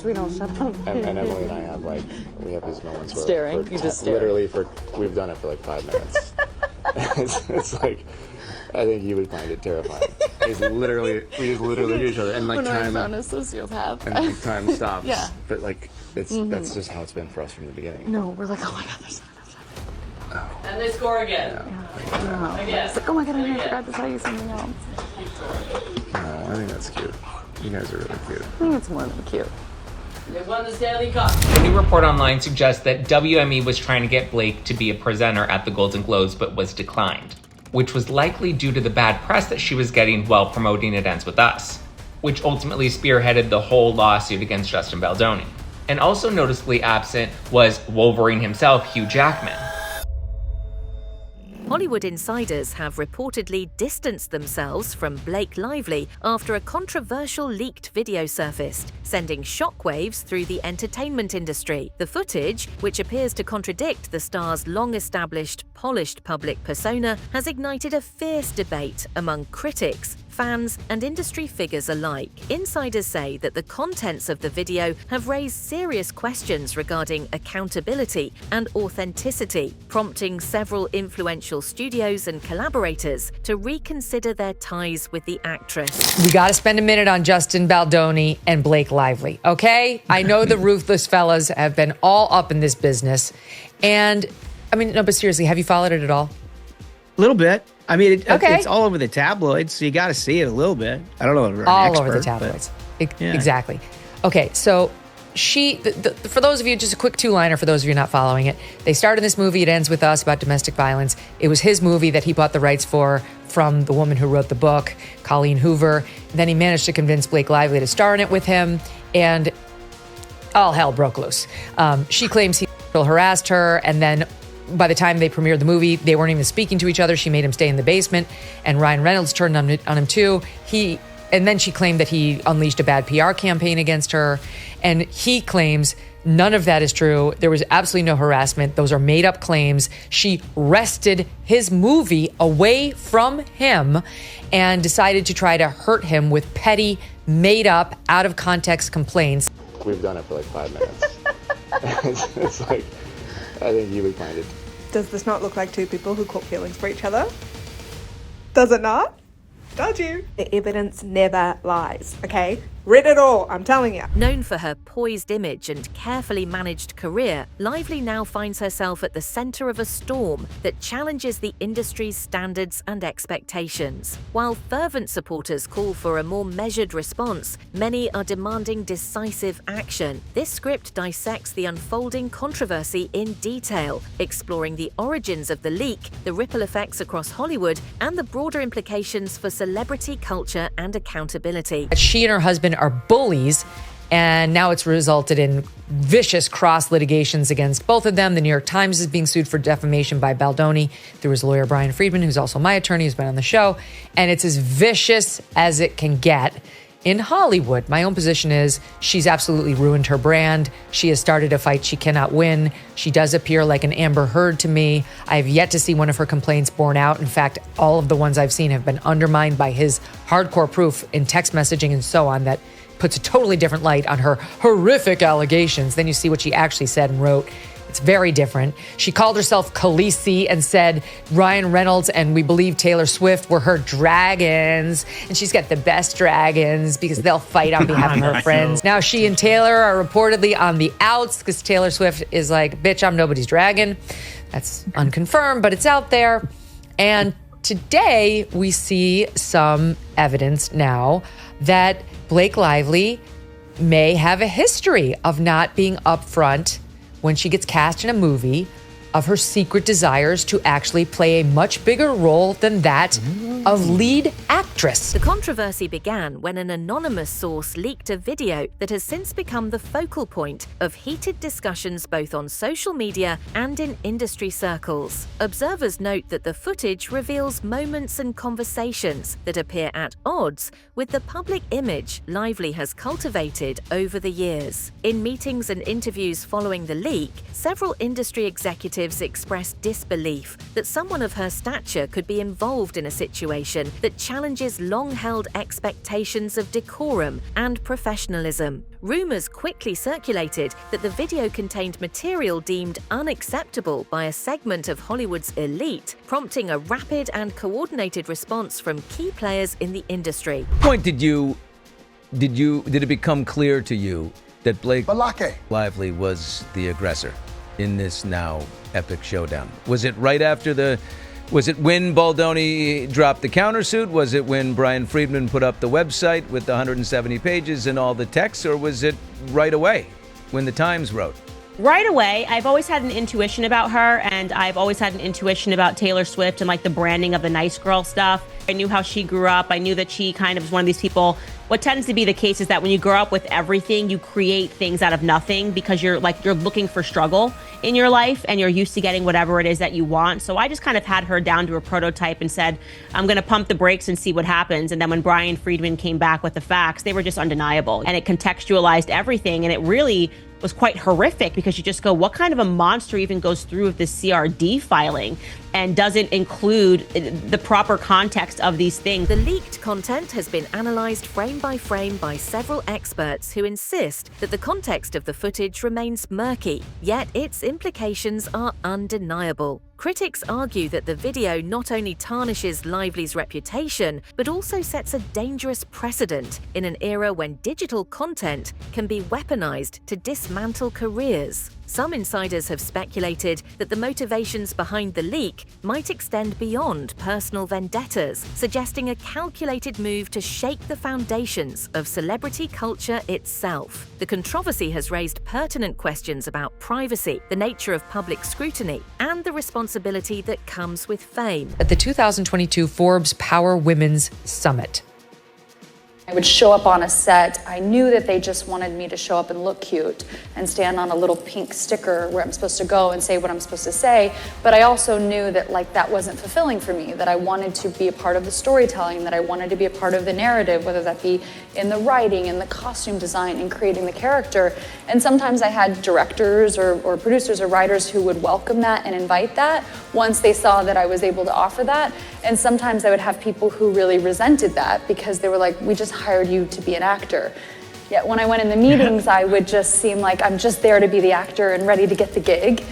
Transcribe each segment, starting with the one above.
gosh, we don't shut up. And Emily and I have we have these moments where staring. You just stare. Literally we've done it for 5 minutes. it's like, I think you would find it terrifying. We just literally look at each other and when time. I found a sociopath. And time stops. Yeah. But that's just how it's been for us from the beginning. No, we're like, oh my god, there's And they score again. no. It's like, oh my god, I forgot to tell you something else. No, I think that's cute. You guys are really cute. I think it's more than cute. They won the Stanley Cup. A new report online suggests that WME was trying to get Blake to be a presenter at the Golden Globes but was declined, which was likely due to the bad press that she was getting while promoting It Ends With Us, which ultimately spearheaded the whole lawsuit against Justin Baldoni. And also noticeably absent was Wolverine himself, Hugh Jackman. Hollywood insiders have reportedly distanced themselves from Blake Lively after a controversial leaked video surfaced, sending shockwaves through the entertainment industry. The footage, which appears to contradict the star's long-established, polished public persona, has ignited a fierce debate among critics, fans, and industry figures alike. Insiders say that the contents of the video have raised serious questions regarding accountability and authenticity, prompting several influential studios and collaborators to reconsider their ties with the actress. We got to spend a minute on Justin Baldoni and Blake Lively, okay? I know the ruthless fellas have been all up in this business. And, no, but seriously, have you followed it at all? A little bit. It's all over the tabloids, so you got to see it a little bit. I don't know if you're an all expert, over the tabloids. Yeah. Exactly. Okay, so for those of you, just a quick two-liner for those of you not following it. They starred in this movie, It Ends With Us, about domestic violence. It was his movie that he bought the rights for from the woman who wrote the book, Colleen Hoover. Then he managed to convince Blake Lively to star in it with him, and all hell broke loose. She claims he harassed her, and then by the time they premiered the movie, they weren't even speaking to each other. She made him stay in the basement, and Ryan Reynolds turned on him too. And then she claimed that he unleashed a bad PR campaign against her, and he claims none of that is true. There was absolutely no harassment. Those are made-up claims. She wrested his movie away from him and decided to try to hurt him with petty, made-up, out-of-context complaints. We've done it for 5 minutes. it's like, I think you would find it. Does this not look like two people who caught feelings for each other? Does it not? Does you? The evidence never lies, okay? Read it all, I'm telling you. Known for her poised image and carefully managed career, Lively now finds herself at the center of a storm that challenges the industry's standards and expectations. While fervent supporters call for a more measured response, many are demanding decisive action. This script dissects the unfolding controversy in detail, exploring the origins of the leak, the ripple effects across Hollywood, and the broader implications for celebrity culture and accountability. She and her husband are bullies, and now it's resulted in vicious cross litigations against both of them. The New York Times is being sued for defamation by Baldoni through his lawyer, Brian Friedman, who's also my attorney, who's been on the show. And it's as vicious as it can get in Hollywood. My own position is she's absolutely ruined her brand. She has started a fight she cannot win. She does appear like an Amber Heard to me. I have yet to see one of her complaints borne out. In fact, all of the ones I've seen have been undermined by his hardcore proof in text messaging and so on that puts a totally different light on her horrific allegations. Then you see what she actually said and wrote. It's very different. She called herself Khaleesi and said Ryan Reynolds and we believe Taylor Swift were her dragons. And she's got the best dragons because they'll fight on behalf of her friends. Now she and Taylor are reportedly on the outs because Taylor Swift is like, bitch, I'm nobody's dragon. That's unconfirmed, but it's out there. And today we see some evidence now that Blake Lively may have a history of not being upfront when she gets cast in a movie of her secret desires to actually play a much bigger role than that of lead actress. The controversy began when an anonymous source leaked a video that has since become the focal point of heated discussions both on social media and in industry circles. Observers note that the footage reveals moments and conversations that appear at odds with the public image Lively has cultivated over the years. In meetings and interviews following the leak, several industry executives relatives expressed disbelief that someone of her stature could be involved in a situation that challenges long-held expectations of decorum and professionalism. Rumors quickly circulated that the video contained material deemed unacceptable by a segment of Hollywood's elite, prompting a rapid and coordinated response from key players in the industry. Point did it become clear to you that Blake Lively was the aggressor in this now epic showdown? Was it right after was it when Baldoni dropped the countersuit? Was it when Brian Friedman put up the website with the 170 pages and all the text? Or was it right away when the Times wrote? Right away. I've always had an intuition about her, and I've always had an intuition about Taylor Swift and like the branding of the nice girl stuff. I knew how she grew up. I knew that she kind of was one of these people. What tends to be the case is that when you grow up with everything, you create things out of nothing because you're looking for struggle in your life and you're used to getting whatever it is that you want. So I just kind of had her down to a prototype and said, I'm going to pump the brakes and see what happens. And then when Brian Friedman came back with the facts, they were just undeniable. And it contextualized everything. And it really was quite horrific because you just go, what kind of a monster even goes through with this CRD filing and doesn't include the proper context of these things? The leaked content has been analysed frame by frame by several experts who insist that the context of the footage remains murky, yet its implications are undeniable. Critics argue that the video not only tarnishes Lively's reputation, but also sets a dangerous precedent in an era when digital content can be weaponized to dismantle careers. Some insiders have speculated that the motivations behind the leak might extend beyond personal vendettas, suggesting a calculated move to shake the foundations of celebrity culture itself. The controversy has raised pertinent questions about privacy, the nature of public scrutiny, and the responsibility that comes with fame. At the 2022 Forbes Power Women's Summit, I would show up on a set. I knew that they just wanted me to show up and look cute and stand on a little pink sticker where I'm supposed to go and say what I'm supposed to say. But I also knew that that wasn't fulfilling for me, that I wanted to be a part of the storytelling, that I wanted to be a part of the narrative, whether that be in the writing, in the costume design, in creating the character. And sometimes I had directors or producers or writers who would welcome that and invite that once they saw that I was able to offer that. And sometimes I would have people who really resented that because they were like, we just hired you to be an actor. Yet when I went in the meetings, I would just seem like I'm just there to be the actor and ready to get the gig.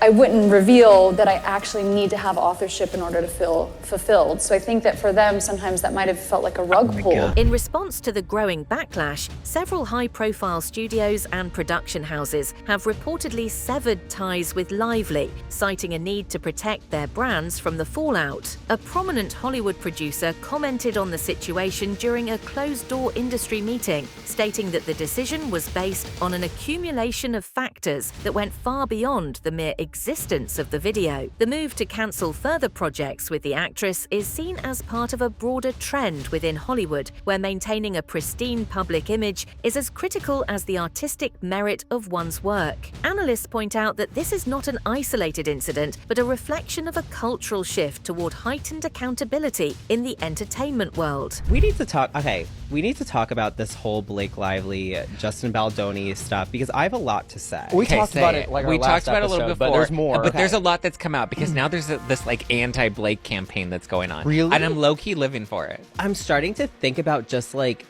I wouldn't reveal that I actually need to have authorship in order to feel fulfilled. So I think that for them, sometimes that might have felt like a rug pull. In response to the growing backlash, several high-profile studios and production houses have reportedly severed ties with Lively, citing a need to protect their brands from the fallout. A prominent Hollywood producer commented on the situation during a closed-door industry meeting, stating that the decision was based on an accumulation of factors that went far beyond the mere existence of the video. The move to cancel further projects with the actress is seen as part of a broader trend within Hollywood, where maintaining a pristine public image is as critical as the artistic merit of one's work. Analysts point out that this is not an isolated incident, but a reflection of a cultural shift toward heightened accountability in the entertainment world. We need to talk about this whole Blake Lively, Justin Baldoni stuff, because I have a lot to say. We talked about it like we talked about it a little before. There's more. But there's a lot that's come out because now there's this like anti-Blake campaign that's going on. Really? And I'm low-key living for it. I'm starting to think about just like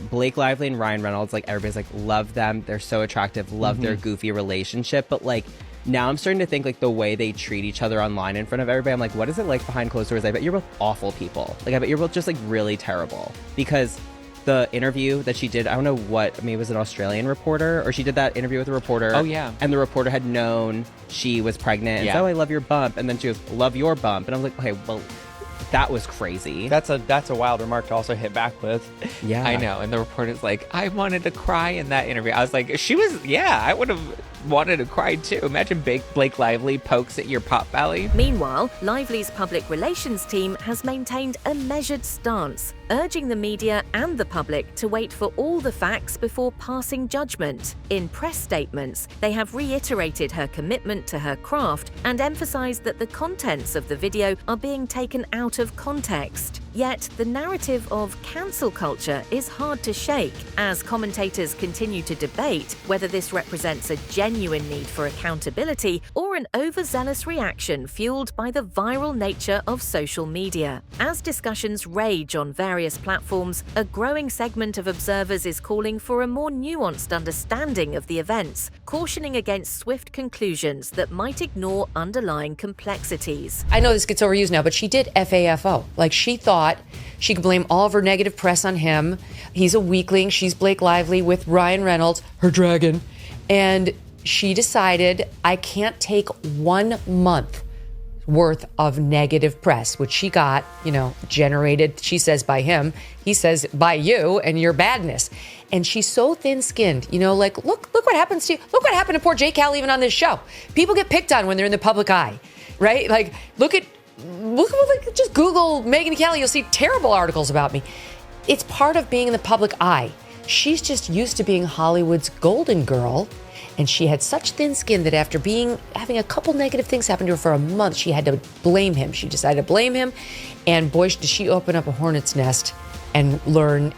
Blake Lively and Ryan Reynolds. Like everybody's like, love them. They're so attractive. Love their goofy relationship. But like now I'm starting to think like the way they treat each other online in front of everybody. I'm like, what is it like behind closed doors? I bet you're both awful people. Like I bet you're both just like really terrible. Because the interview that she did, I don't know what, I mean, it was an Australian reporter, or she did that interview with a reporter. Oh, yeah. And the reporter had known she was pregnant. And said, oh, I love your bump. And then she goes, love your bump. And I was like, okay, well, that was crazy. That's a wild remark to also hit back with. Yeah. I know. And the reporter's like, I wanted to cry in that interview. I was like, I would have wanted to cry too. Imagine Blake Lively pokes at your pot belly. Meanwhile, Lively's public relations team has maintained a measured stance, urging the media and the public to wait for all the facts before passing judgment. In press statements, they have reiterated her commitment to her craft and emphasized that the contents of the video are being taken out of context. Yet, the narrative of cancel culture is hard to shake as commentators continue to debate whether this represents a genuine need for accountability or an overzealous reaction fueled by the viral nature of social media. As discussions rage on various platforms, a growing segment of observers is calling for a more nuanced understanding of the events, cautioning against swift conclusions that might ignore underlying complexities. I know this gets overused now, but she did FAFO. Like, she thought she could blame all of her negative press on him. He's a weakling. She's Blake Lively with Ryan Reynolds, her dragon. And she decided, I can't take 1 month worth of negative press, which she got, generated, she says, by him. He says, by you and your badness. And she's so thin-skinned, look what happens to you. Look what happened to poor Jay Cal even on this show. People get picked on when they're in the public eye, right? Like, just Google Megyn Kelly, you'll see terrible articles about me. It's part of being in the public eye. She's just used to being Hollywood's golden girl. And she had such thin skin that after having a couple negative things happen to her for a month, she had to blame him. She decided to blame him. And boy, did she open up a hornet's nest and learn,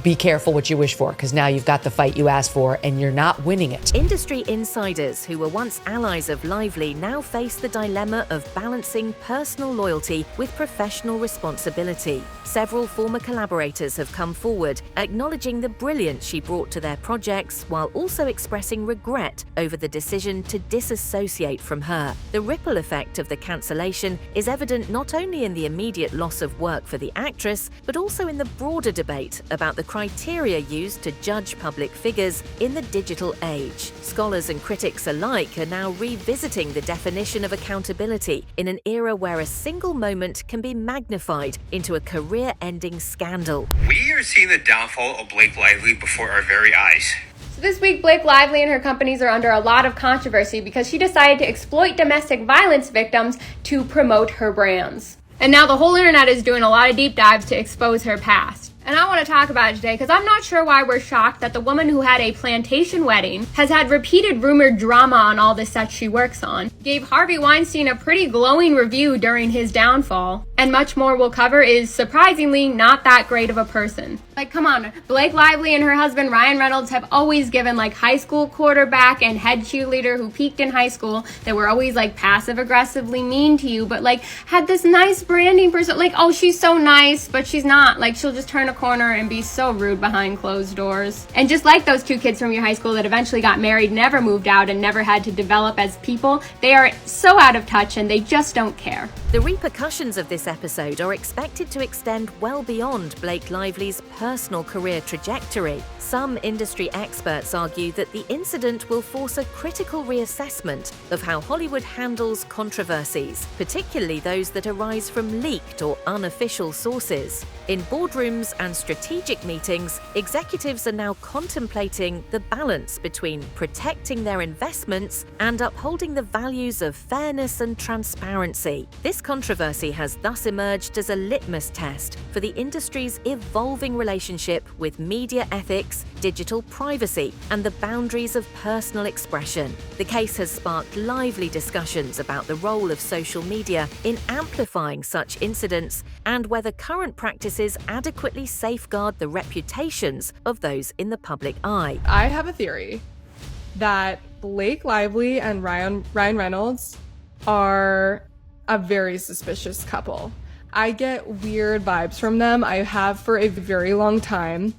be careful what you wish for, because now you've got the fight you asked for and you're not winning it. Industry insiders who were once allies of Lively now face the dilemma of balancing personal loyalty with professional responsibility. Several former collaborators have come forward, acknowledging the brilliance she brought to their projects while also expressing regret over the decision to disassociate from her. The ripple effect of the cancellation is evident not only in the immediate loss of work for the actress, but also in the broader debate about the criteria used to judge public figures in the digital age. Scholars and critics alike are now revisiting the definition of accountability in an era where a single moment can be magnified into a career-ending scandal. We are seeing the downfall of Blake Lively before our very eyes. So this week, Blake Lively and her companies are under a lot of controversy because she decided to exploit domestic violence victims to promote her brands. And now the whole internet is doing a lot of deep dives to expose her past. And I want to talk about it today because I'm not sure why we're shocked that the woman who had a plantation wedding has had repeated rumored drama on all the sets she works on, gave Harvey Weinstein a pretty glowing review during his downfall, and much more we'll cover is surprisingly not that great of a person. Like, come on, Blake Lively and her husband Ryan Reynolds have always given like high school quarterback and head cheerleader who peaked in high school that were always like passive aggressively mean to you, but like had this nice branding person, like, oh, she's so nice, but she's not. Like, she'll just turn a corner and be so rude behind closed doors. And just like those two kids from your high school that eventually got married, never moved out, and never had to develop as people, they are so out of touch and they just don't care. The repercussions of this episode are expected to extend well beyond Blake Lively's personal career trajectory. Some industry experts argue that the incident will force a critical reassessment of how Hollywood handles controversies, particularly those that arise from leaked or unofficial sources. In boardrooms and strategic meetings, executives are now contemplating the balance between protecting their investments and upholding the values of fairness and transparency. This controversy has thus emerged as a litmus test for the industry's evolving relationship with media ethics, digital privacy, and the boundaries of personal expression. The case has sparked lively discussions about the role of social media in amplifying such incidents and whether current practices adequately safeguard the reputations of those in the public eye. I have a theory that Blake Lively and Ryan Reynolds are a very suspicious couple. I get weird vibes from them. I have for a very long time.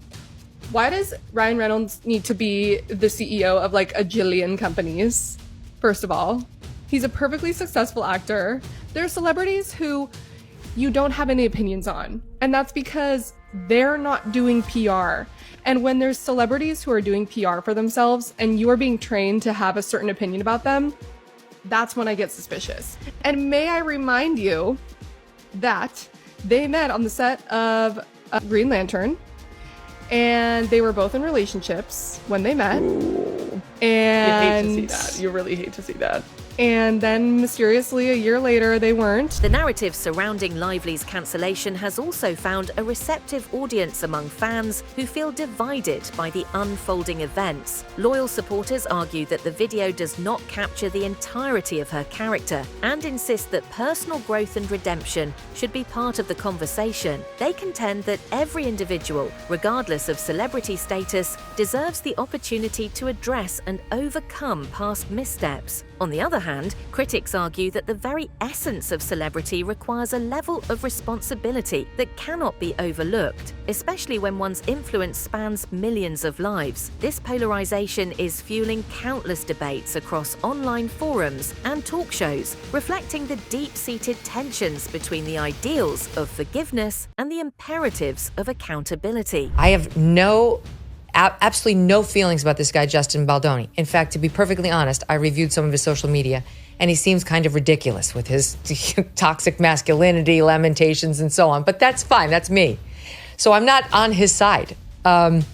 Why does Ryan Reynolds need to be the CEO of like a jillion companies? First of all, he's a perfectly successful actor. There are celebrities who you don't have any opinions on, and that's because they're not doing PR. And when there's celebrities who are doing PR for themselves and you are being trained to have a certain opinion about them, that's when I get suspicious. And may I remind you that they met on the set of Green Lantern, and they were both in relationships when they met. Ooh. And you hate to see that. You really hate to see that. And then mysteriously, a year later, they weren't. The narrative surrounding Lively's cancellation has also found a receptive audience among fans who feel divided by the unfolding events. Loyal supporters argue that the video does not capture the entirety of her character and insist that personal growth and redemption should be part of the conversation. They contend that every individual, regardless of celebrity status, deserves the opportunity to address and overcome past missteps. On the other hand, critics argue that the very essence of celebrity requires a level of responsibility that cannot be overlooked, especially when one's influence spans millions of lives. This polarization is fueling countless debates across online forums and talk shows, reflecting the deep-seated tensions between the ideals of forgiveness and the imperatives of accountability. I have absolutely no feelings about this guy, Justin Baldoni. In fact, to be perfectly honest, I reviewed some of his social media, and he seems kind of ridiculous with his toxic masculinity, lamentations, and so on. But that's fine. That's me. So I'm not on his side. But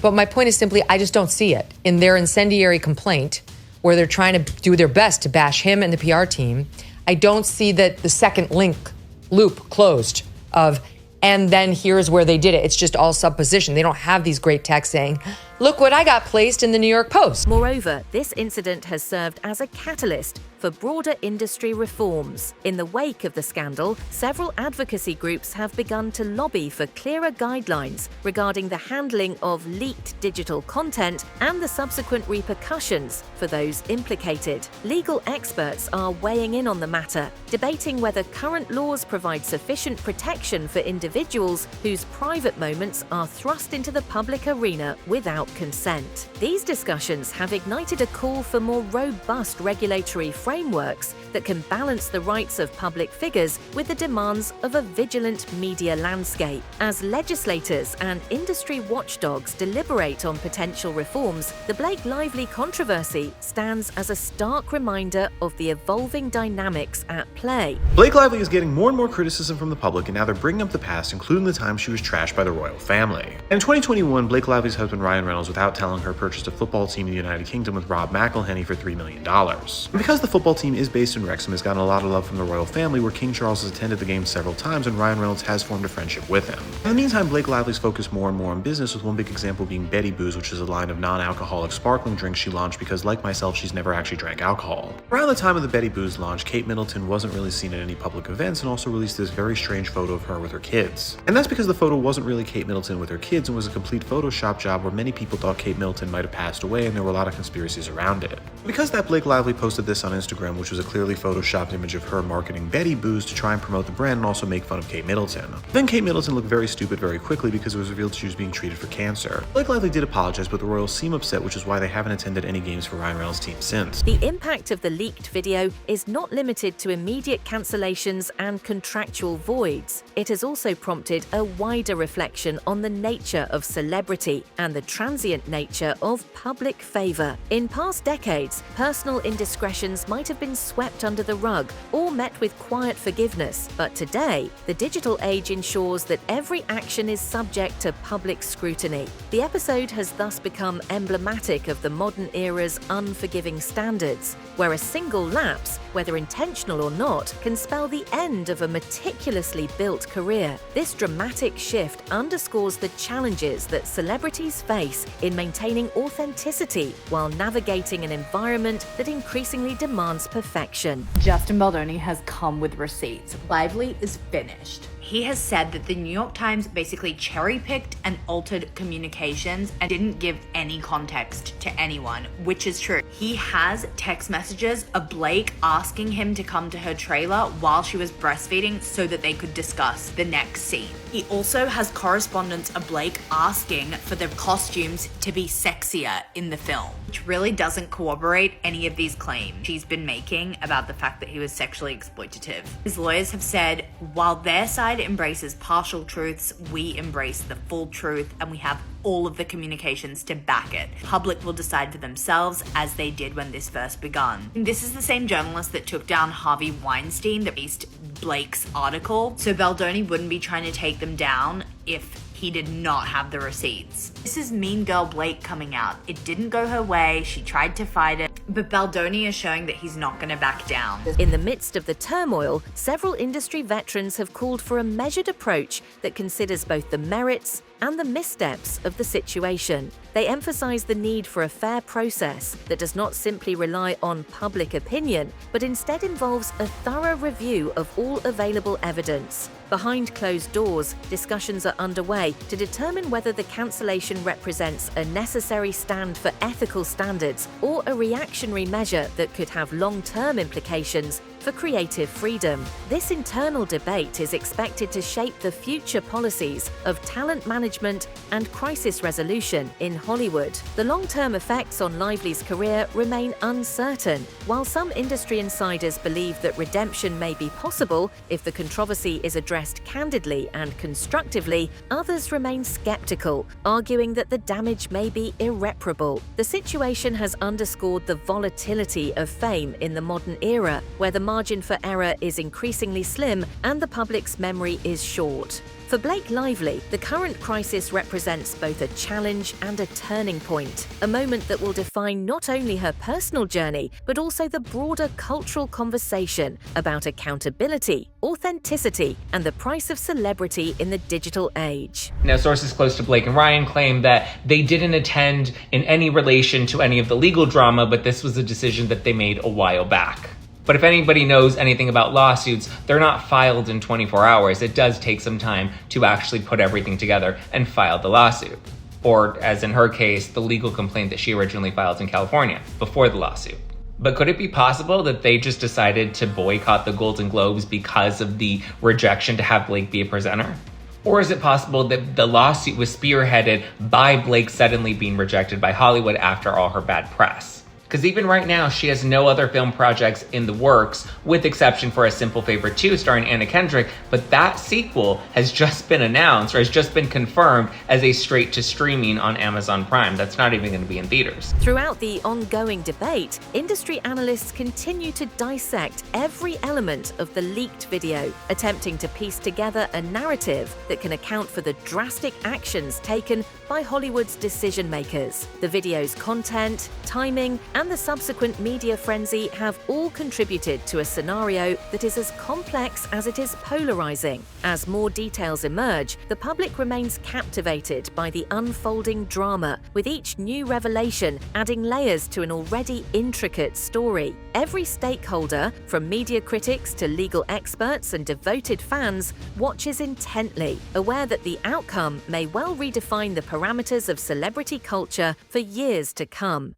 my point is simply, I just don't see it. In their incendiary complaint, where they're trying to do their best to bash him and the PR team, I don't see that the second loop closed of, and then here's where they did it. It's just all supposition. They don't have these great texts saying, look what I got placed in the New York Post. Moreover, this incident has served as a catalyst for broader industry reforms. In the wake of the scandal, several advocacy groups have begun to lobby for clearer guidelines regarding the handling of leaked digital content and the subsequent repercussions for those implicated. Legal experts are weighing in on the matter, debating whether current laws provide sufficient protection for individuals whose private moments are thrust into the public arena without consent. These discussions have ignited a call for more robust regulatory frameworks that can balance the rights of public figures with the demands of a vigilant media landscape. As legislators and industry watchdogs deliberate on potential reforms, the Blake Lively controversy stands as a stark reminder of the evolving dynamics at play. Blake Lively is getting more and more criticism from the public, and now they're bringing up the past, including the time she was trashed by the royal family. And in 2021, Blake Lively's husband Ryan Reynolds, without telling her, purchased a football team in the United Kingdom with Rob McElhenney for $3 million. And because the football team is based in Wrexham, has gotten a lot of love from the royal family, where King Charles has attended the game several times and Ryan Reynolds has formed a friendship with him. In the meantime, Blake Lively's focused more and more on business, with one big example being Betty Booze, which is a line of non-alcoholic sparkling drinks she launched because, like myself, she's never actually drank alcohol. Around the time of the Betty Booze launch, Kate Middleton wasn't really seen at any public events and also released this very strange photo of her with her kids. And that's because the photo wasn't really Kate Middleton with her kids and was a complete Photoshop job where many people thought Kate Middleton might have passed away, and there were a lot of conspiracies around it. Because that, Blake Lively posted this on Instagram, which was a clearly photoshopped image of her marketing Betty Booze to try and promote the brand and also make fun of Kate Middleton. Then Kate Middleton looked very stupid very quickly because it was revealed she was being treated for cancer. Blake Lively did apologize, but the royals seem upset, which is why they haven't attended any games for Ryan Reynolds' team since. The impact of the leaked video is not limited to immediate cancellations and contractual voids. It has also prompted a wider reflection on the nature of celebrity and the transient nature of public favor. In past decades, personal indiscretions might have been swept under the rug or met with quiet forgiveness, but today, the digital age ensures that every action is subject to public scrutiny. The episode has thus become emblematic of the modern era's unforgiving standards, where a single lapse, whether intentional or not, can spell the end of a meticulously built career. This dramatic shift underscores the challenges that celebrities face in maintaining authenticity while navigating an environment that increasingly demands perfection. Justin Baldoni has come with receipts. Lively is finished. He has said that the New York Times basically cherry-picked and altered communications and didn't give any context to anyone, which is true. He has text messages of Blake asking him to come to her trailer while she was breastfeeding so that they could discuss the next scene. He also has correspondence of Blake asking for the costumes to be sexier in the film, which really doesn't corroborate any of these claims she's been making about the fact that he was sexually exploitative. His lawyers have said, while their side embraces partial truths, we embrace the full truth, and we have all of the communications to back it. Public will decide for themselves, as they did when this first begun. And this is the same journalist that took down Harvey Weinstein that released Blake's article, so Baldoni wouldn't be trying to take them down if he did not have the receipts. This is mean girl Blake coming out. It didn't go her way, she tried to fight it, but Baldoni is showing that he's not gonna back down. In the midst of the turmoil, several industry veterans have called for a measured approach that considers both the merits and the missteps of the situation. They emphasize the need for a fair process that does not simply rely on public opinion, but instead involves a thorough review of all available evidence. Behind closed doors, discussions are underway to determine whether the cancellation represents a necessary stand for ethical standards or a reactionary measure that could have long-term implications for creative freedom. This internal debate is expected to shape the future policies of talent management and crisis resolution in Hollywood. The long-term effects on Lively's career remain uncertain. While some industry insiders believe that redemption may be possible if the controversy is addressed candidly and constructively, others remain skeptical, arguing that the damage may be irreparable. The situation has underscored the volatility of fame in the modern era, where the margin for error is increasingly slim and the public's memory is short. For Blake Lively, the current crisis represents both a challenge and a turning point, a moment that will define not only her personal journey, but also the broader cultural conversation about accountability, authenticity, and the price of celebrity in the digital age. Now, sources close to Blake and Ryan claim that they didn't attend in any relation to any of the legal drama, but this was a decision that they made a while back. But if anybody knows anything about lawsuits, they're not filed in 24 hours. It does take some time to actually put everything together and file the lawsuit. Or, as in her case, the legal complaint that she originally filed in California before the lawsuit. But could it be possible that they just decided to boycott the Golden Globes because of the rejection to have Blake be a presenter? Or is it possible that the lawsuit was spearheaded by Blake suddenly being rejected by Hollywood after all her bad press? Because even right now, she has no other film projects in the works, with exception for A Simple Favor 2 starring Anna Kendrick, but that sequel has just been announced, or has just been confirmed as a straight to streaming on Amazon Prime. That's not even going to be in theaters. Throughout the ongoing debate, industry analysts continue to dissect every element of the leaked video, attempting to piece together a narrative that can account for the drastic actions taken by Hollywood's decision makers. The video's content, timing, and the subsequent media frenzy have all contributed to a scenario that is as complex as it is polarizing. As more details emerge, the public remains captivated by the unfolding drama, with each new revelation adding layers to an already intricate story. Every stakeholder, from media critics to legal experts and devoted fans, watches intently, aware that the outcome may well redefine the parameters of celebrity culture for years to come.